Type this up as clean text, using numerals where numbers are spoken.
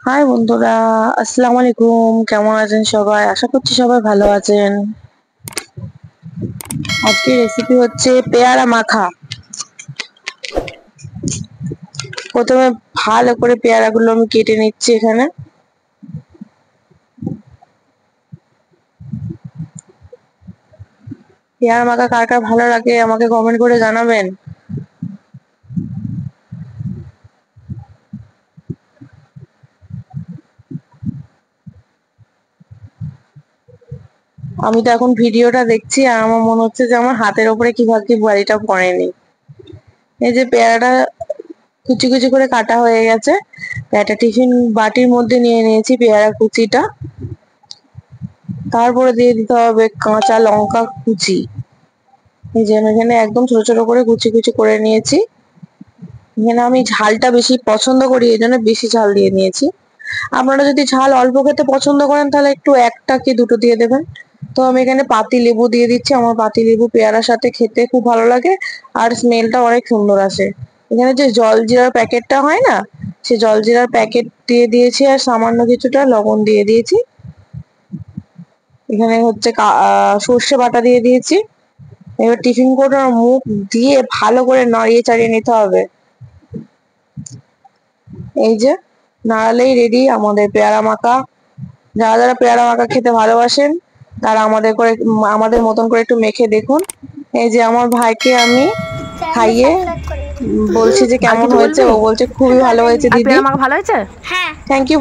High বন্ধুরা, আসসালামু আলাইকুম। কেমন আছেন সবাই? আশা করছি সবাই ভালো আছেন। আজকে রেসিপি হচ্ছে পেয়ারা মাখা। প্রথমে ভালো করে পেয়ারাগুলো আমি কেটে নিচ্ছি এখানে। পেয়ারা মাখা কার কার ভালো লাগে আমাকে কমেন্ট করে জানাবেন। আমি তো এখন ভিডিওটা দেখছি আর আমার মনে হচ্ছে যে আমার হাতের উপরে কি ভাবছি বাড়িটা পড়েনি। এই যে পেয়ারাটা কুচি কুচি করে কাটা হয়ে গেছে। একটা টিফিন বাটির মধ্যে নিয়ে নিয়েছি পেয়ারা কুচিটা। তারপরে দিয়ে দিতে হবে কাঁচা লঙ্কা কুচি। এই যে আমি এখানে একদম ছোট ছোট করে কুচি কুচি করে নিয়েছি। এখানে আমি ঝালটা বেশি পছন্দ করি, এই জন্য বেশি ঝাল দিয়ে নিয়েছি। আপনারা যদি ঝাল অল্প খেতে পছন্দ করেন তাহলে একটু একটা কি দুটো দিয়ে দেবেন। তো আমি এখানে পাতি লেবু দিয়ে দিচ্ছি। আমার পাতি লেবু পেয়ারার সাথে খেতে খুব ভালো লাগে আর স্মেলটা অনেক সুন্দর আসে। এখানে যে জলজিরার প্যাকেটটা হয় না, সে জলজিরার প্যাকেট দিয়ে দিয়েছি আর সামান্য কিছুটা লবণ দিয়ে দিয়েছি। এখানে হচ্ছে সর্ষে বাটা দিয়ে দিয়েছি। এবার টিফিন কৌটোর মুখ দিয়ে ভালো করে নাড়িয়ে চাড়িয়ে নিতে হবে। এই যে নাড়ালেই রেডি আমাদের পেয়ারা মাখা। যারা যারা পেয়ারা মাখা খেতে ভালোবাসেন তারা আমাদের মতন করে একটু মেখে দেখুন। এই যে আমার ভাইকে আমি খাইয়ে বলছি যে আর কেমন কিছু হয়েছে, বলবি? ও বলছে খুবই ভালো হয়েছে আর দিদি। পেয়ারা মাখা ভালো হয়েছে? Thank you.